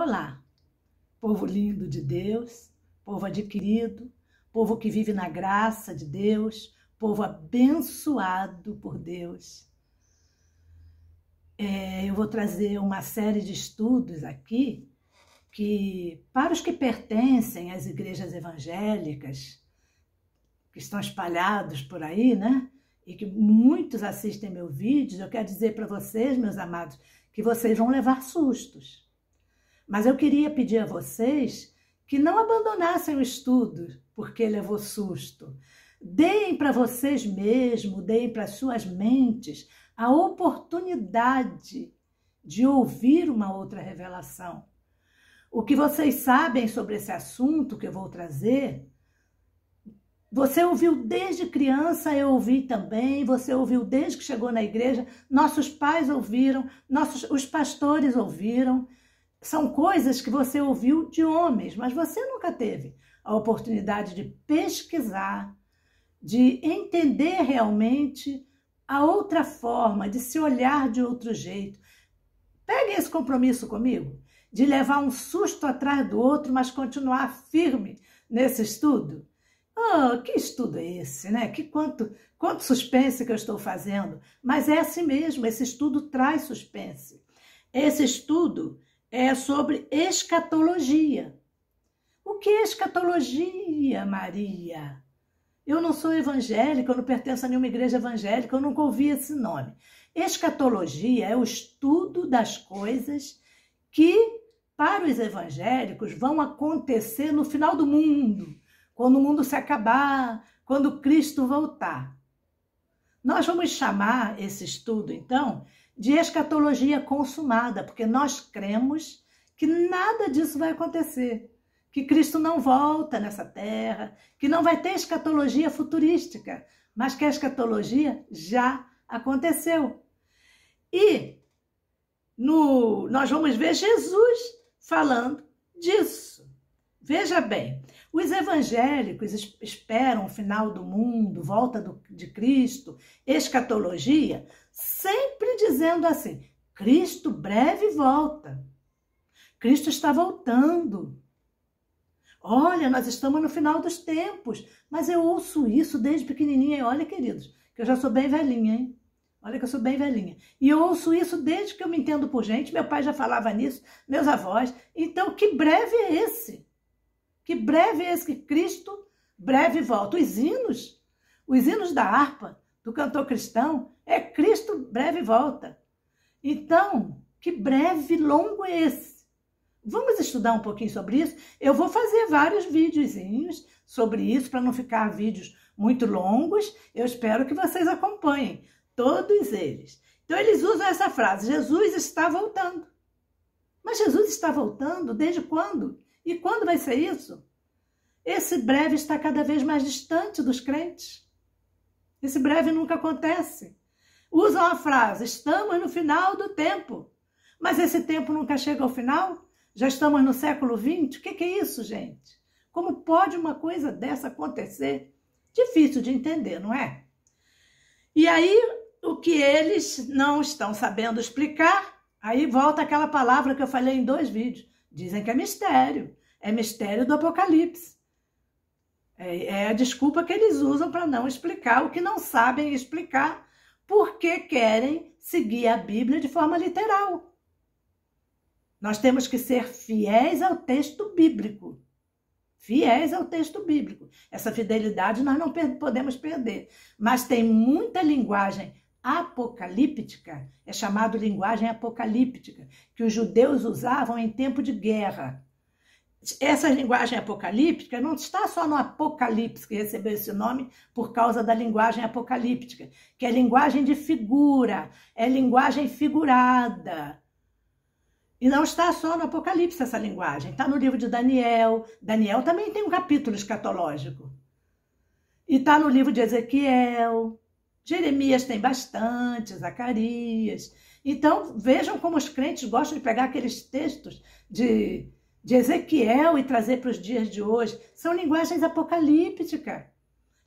Olá, povo lindo de Deus, povo adquirido, povo que vive na graça de Deus, povo abençoado por Deus. Eu vou trazer uma série de estudos aqui que, para os que pertencem às igrejas evangélicas, que estão espalhados por aí, né? E que muitos assistem meus vídeos, eu quero dizer para vocês, meus amados, que vocês vão levar sustos. Mas eu queria pedir a vocês que não abandonassem o estudo porque levou susto. Deem para vocês mesmos, deem para suas mentes a oportunidade de ouvir uma outra revelação. O que vocês sabem sobre esse assunto que eu vou trazer, você ouviu desde criança, eu ouvi também, você ouviu desde que chegou na igreja, nossos pais ouviram, os pastores ouviram. São coisas que você ouviu de homens, mas você nunca teve a oportunidade de pesquisar, de entender realmente a outra forma, de se olhar de outro jeito. Pegue esse compromisso comigo, de levar um susto atrás do outro, mas continuar firme nesse estudo. Oh, que estudo é esse, né? Quanto suspense que eu estou fazendo. Mas é assim mesmo, esse estudo traz suspense. Esse estudo é sobre escatologia. O que é escatologia, Maria? Eu não sou evangélica, eu não pertenço a nenhuma igreja evangélica, eu nunca ouvi esse nome. Escatologia é o estudo das coisas que, para os evangélicos, vão acontecer no final do mundo, quando o mundo se acabar, quando Cristo voltar. Nós vamos chamar esse estudo, então, de escatologia consumada, porque nós cremos que nada disso vai acontecer, que Cristo não volta nessa terra, que não vai ter escatologia futurística, mas que a escatologia já aconteceu. E nós vamos ver Jesus falando disso. Veja bem, os evangélicos esperam o final do mundo, volta de Cristo, escatologia, sempre dizendo assim, Cristo breve volta, Cristo está voltando. Olha, nós estamos no final dos tempos, mas eu ouço isso desde pequenininha, e olha, queridos, que eu já sou bem velhinha, hein? Olha que eu sou bem velhinha. E eu ouço isso desde que eu me entendo por gente, meu pai já falava nisso, meus avós. Então, que breve é esse? Que breve é esse que Cristo breve volta? Os hinos da harpa, do cantor cristão, é Cristo breve volta. Então, que breve longo é esse? Vamos estudar um pouquinho sobre isso? Eu vou fazer vários videozinhos sobre isso, para não ficar vídeos muito longos. Eu espero que vocês acompanhem, todos eles. Então, eles usam essa frase, Jesus está voltando. Mas Jesus está voltando desde quando? E quando vai ser isso? Esse breve está cada vez mais distante dos crentes. Esse breve nunca acontece. Usam a frase, estamos no final do tempo. Mas esse tempo nunca chega ao final? Já estamos no século XX? O que é isso, gente? Como pode uma coisa dessa acontecer? Difícil de entender, não é? E aí, o que eles não estão sabendo explicar, aí volta aquela palavra que eu falei em 2 vídeos. Dizem que é mistério do Apocalipse. É a desculpa que eles usam para não explicar o que não sabem explicar, porque querem seguir a Bíblia de forma literal. Nós temos que ser fiéis ao texto bíblico. Fiéis ao texto bíblico. Essa fidelidade nós não podemos perder. Mas tem muita linguagem apocalíptica, é chamado linguagem apocalíptica, que os judeus usavam em tempo de guerra. Essa linguagem apocalíptica não está só no Apocalipse, que recebeu esse nome por causa da linguagem apocalíptica, que é linguagem de figura, é linguagem figurada. E não está só no Apocalipse essa linguagem, está no livro de Daniel. Daniel também tem um capítulo escatológico. E está no livro de Ezequiel. Jeremias tem bastante, Zacarias. Então, vejam como os crentes gostam de pegar aqueles textos de Ezequiel e trazer para os dias de hoje. São linguagens apocalípticas,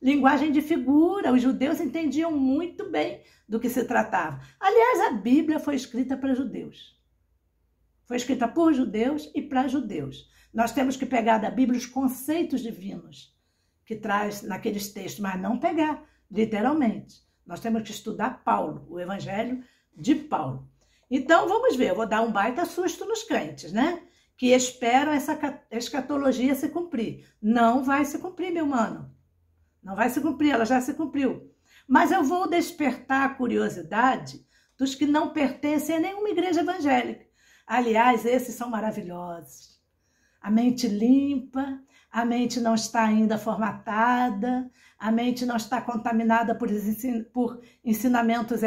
linguagem de figura. Os judeus entendiam muito bem do que se tratava. Aliás, a Bíblia foi escrita para judeus. Foi escrita por judeus e para judeus. Nós temos que pegar da Bíblia os conceitos divinos que traz naqueles textos, mas não pegar literalmente. Nós temos que estudar Paulo, o Evangelho de Paulo. Então, vamos ver, eu vou dar um baita susto nos crentes, né? Que esperam essa escatologia se cumprir. Não vai se cumprir, meu mano. Não vai se cumprir, ela já se cumpriu. Mas eu vou despertar a curiosidade dos que não pertencem a nenhuma igreja evangélica. Aliás, esses são maravilhosos. A mente limpa, a mente não está ainda formatada, a mente não está contaminada por ensinamentos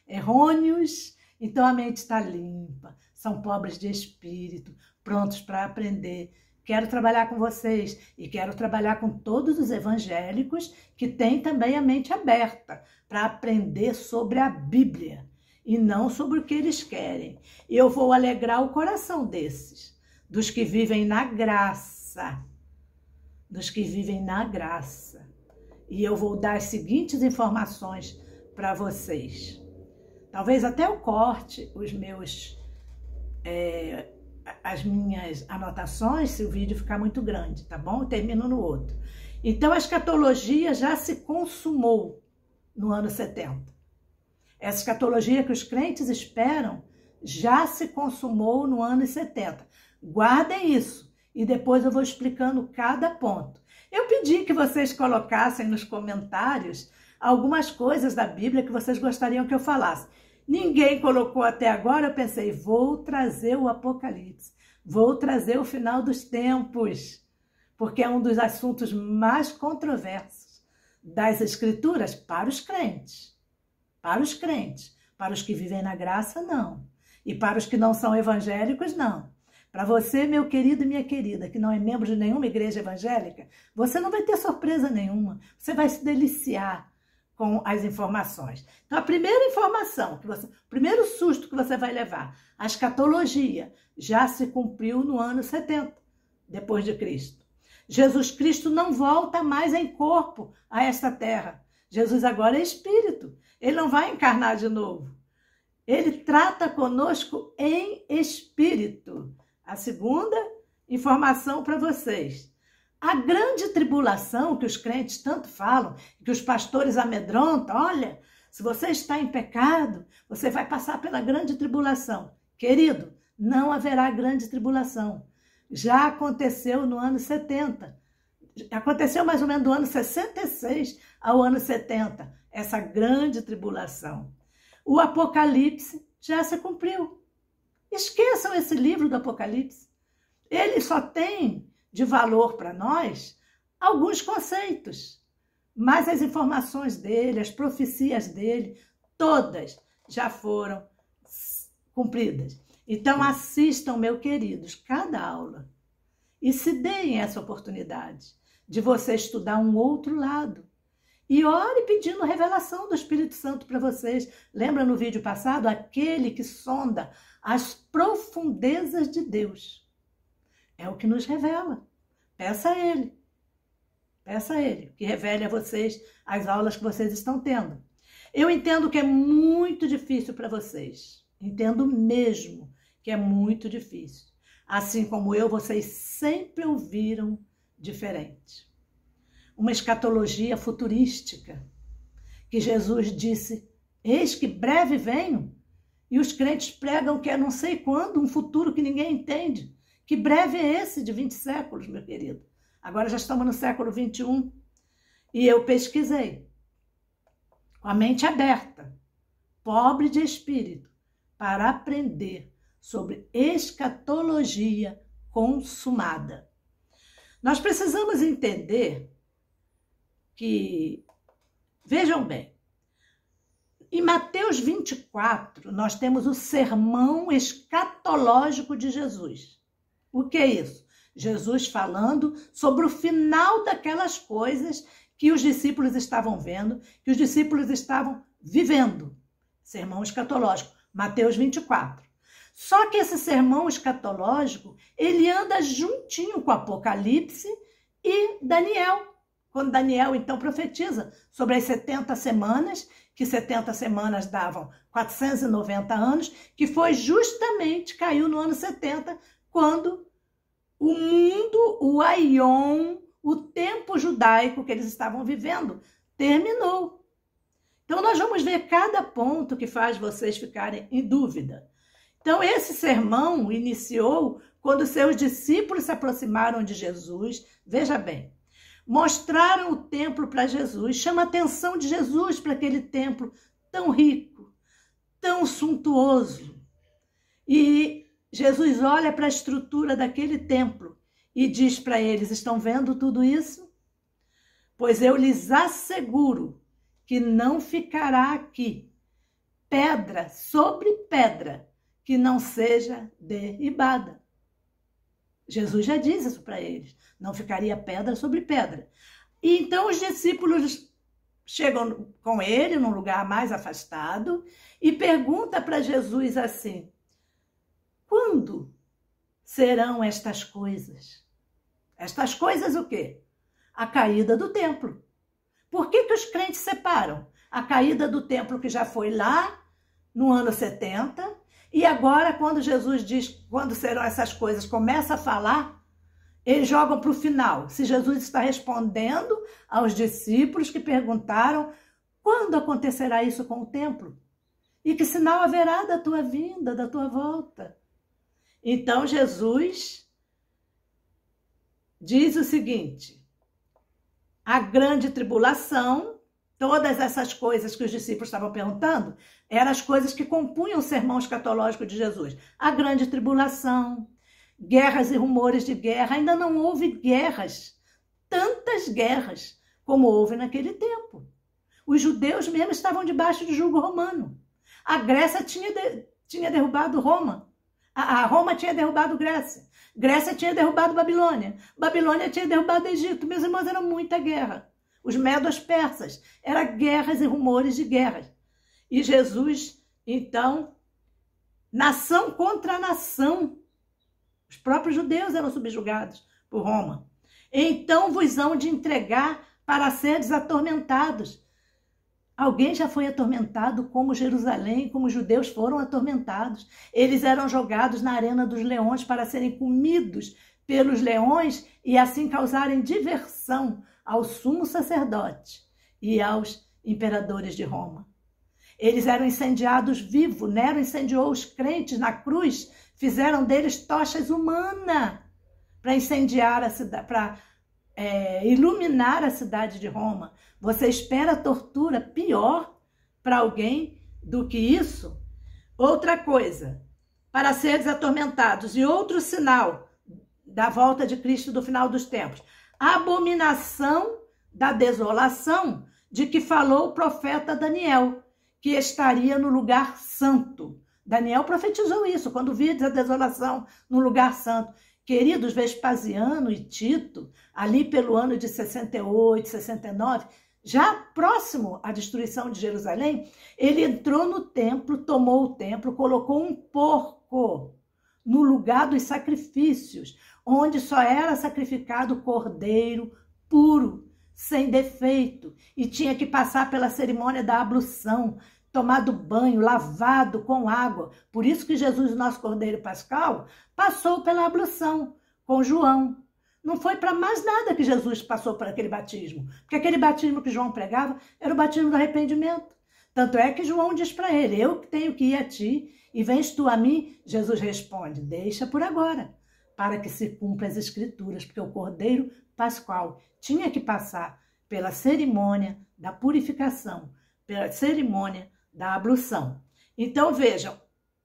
errôneos. Então a mente está limpa, são pobres de espírito, prontos para aprender. Quero trabalhar com vocês e quero trabalhar com todos os evangélicos que têm também a mente aberta para aprender sobre a Bíblia e não sobre o que eles querem. Eu vou alegrar o coração desses, dos que vivem na graça, dos que vivem na graça. E eu vou dar as seguintes informações para vocês. Talvez até eu corte as minhas anotações se o vídeo ficar muito grande, tá bom? Eu termino no outro. Então, a escatologia já se consumou no ano 70. Essa escatologia que os crentes esperam já se consumou no ano 70. Guardem isso e depois eu vou explicando cada ponto. Eu pedi que vocês colocassem nos comentários algumas coisas da Bíblia que vocês gostariam que eu falasse. Ninguém colocou até agora, eu pensei, vou trazer o Apocalipse, vou trazer o final dos tempos, porque é um dos assuntos mais controversos das Escrituras para os crentes. Para os crentes, para os que vivem na graça, não. E para os que não são evangélicos, não. Para você, meu querido e minha querida, que não é membro de nenhuma igreja evangélica, você não vai ter surpresa nenhuma. Você vai se deliciar com as informações. Então, a primeira informação, o primeiro susto que você vai levar, a escatologia já se cumpriu no ano 70, depois de Cristo. Jesus Cristo não volta mais em corpo a esta terra. Jesus agora é espírito. Ele não vai encarnar de novo. Ele trata conosco em espírito. A segunda informação para vocês. A grande tribulação que os crentes tanto falam, que os pastores amedrontam, olha, se você está em pecado, você vai passar pela grande tribulação. Querido, não haverá grande tribulação. Já aconteceu no ano 70. Aconteceu mais ou menos do ano 66 ao ano 70, essa grande tribulação. O Apocalipse já se cumpriu. Esqueçam esse livro do Apocalipse. Ele só tem de valor para nós alguns conceitos, mas as informações dele, as profecias dele, todas já foram cumpridas. Então assistam, meus queridos, cada aula e se deem essa oportunidade de você estudar um outro lado. E ore pedindo revelação do Espírito Santo para vocês. Lembra no vídeo passado? Aquele que sonda as profundezas de Deus. É o que nos revela. Peça a Ele. Peça a Ele que revele a vocês as aulas que vocês estão tendo. Eu entendo que é muito difícil para vocês. Entendo mesmo que é muito difícil. Assim como eu, vocês sempre ouviram diferente. Uma escatologia futurística, que Jesus disse, eis que breve venho, e os crentes pregam que é não sei quando, um futuro que ninguém entende. Que breve é esse de 20 séculos, meu querido? Agora já estamos no século 21, e eu pesquisei, com a mente aberta, pobre de espírito, para aprender sobre escatologia consumada. Nós precisamos entender que, vejam bem, em Mateus 24, nós temos o sermão escatológico de Jesus. O que é isso? Jesus falando sobre o final daquelas coisas que os discípulos estavam vendo, que os discípulos estavam vivendo. Sermão escatológico, Mateus 24. Só que esse sermão escatológico, ele anda juntinho com Apocalipse e Daniel. Quando Daniel, então, profetiza sobre as 70 semanas que 70 semanas davam 490 anos, que foi justamente, caiu no ano 70, quando o mundo, o Aion, o tempo judaico que eles estavam vivendo, terminou. Então, nós vamos ver cada ponto que faz vocês ficarem em dúvida. Então, esse sermão iniciou quando seus discípulos se aproximaram de Jesus. Veja bem, mostraram o templo para Jesus, chama a atenção de Jesus para aquele templo tão rico, tão suntuoso. E Jesus olha para a estrutura daquele templo e diz para eles: estão vendo tudo isso? Pois eu lhes asseguro que não ficará aqui pedra sobre pedra que não seja derribada. Jesus já diz isso para eles, não ficaria pedra sobre pedra. E então os discípulos chegam com ele num lugar mais afastado e perguntam para Jesus assim: quando serão estas coisas? Estas coisas o quê? A caída do templo. Por que os crentes separam? A caída do templo que já foi lá no ano 70, e agora quando Jesus diz quando serão essas coisas, começa a falar, eles jogam para o final. Se Jesus está respondendo aos discípulos que perguntaram quando acontecerá isso com o templo? E que sinal haverá da tua vinda, da tua volta? Então Jesus diz o seguinte: a grande tribulação, todas essas coisas que os discípulos estavam perguntando, eram as coisas que compunham o sermão escatológico de Jesus. A grande tribulação, guerras e rumores de guerra. Ainda não houve guerras, tantas guerras como houve naquele tempo. Os judeus mesmo estavam debaixo de jugo romano. A Grécia tinha derrubado Roma. A Roma tinha derrubado Grécia. Grécia tinha derrubado Babilônia. Babilônia tinha derrubado Egito. Meus irmãos, era muita guerra. Os medos persas. Eram guerras e rumores de guerras. E Jesus, então, nação contra nação. Os próprios judeus eram subjugados por Roma. Então vos hão de entregar para seres atormentados. Alguém já foi atormentado como Jerusalém, como os judeus foram atormentados. Eles eram jogados na arena dos leões para serem comidos pelos leões e assim causarem diversão ao sumo sacerdote e aos imperadores de Roma. Eles eram incendiados vivos. Nero incendiou os crentes na cruz, fizeram deles tochas humanas para incendiar a cidade, para iluminar a cidade de Roma. Você espera tortura pior para alguém do que isso? Outra coisa, para seres atormentados. E outro sinal da volta de Cristo do final dos tempos: a abominação da desolação de que falou o profeta Daniel, que estaria no lugar santo. Daniel profetizou isso, quando via a desolação no lugar santo. Queridos, Vespasiano e Tito, ali pelo ano de 68, 69, já próximo à destruição de Jerusalém, ele entrou no templo, tomou o templo, colocou um porco no lugar dos sacrifícios, onde só era sacrificado cordeiro puro, sem defeito, e tinha que passar pela cerimônia da ablução, tomado banho, lavado com água. Por isso que Jesus, nosso Cordeiro Pascal, passou pela ablução com João. Não foi para mais nada que Jesus passou por aquele batismo, porque aquele batismo que João pregava era o batismo do arrependimento. Tanto é que João diz para ele: eu que tenho que ir a ti, e vens tu a mim? Jesus responde: deixa por agora, para que se cumpra as escrituras, porque o Cordeiro Pascal tinha que passar pela cerimônia da purificação, pela cerimônia da ablução. Então vejam,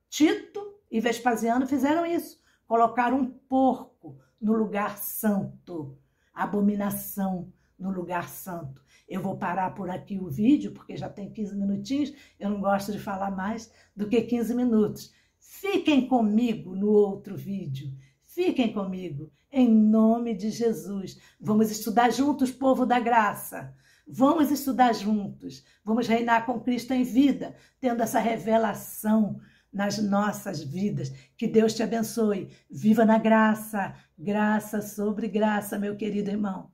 Tito e Vespasiano fizeram isso, colocaram um porco no lugar santo, abominação no lugar santo. Eu vou parar por aqui o vídeo, porque já tem 15 minutinhos, eu não gosto de falar mais do que 15 minutos. Fiquem comigo no outro vídeo, fiquem comigo, em nome de Jesus. Vamos estudar juntos, povo da graça. Vamos estudar juntos, vamos reinar com Cristo em vida, tendo essa revelação nas nossas vidas. Que Deus te abençoe. Viva na graça, graça sobre graça, meu querido irmão.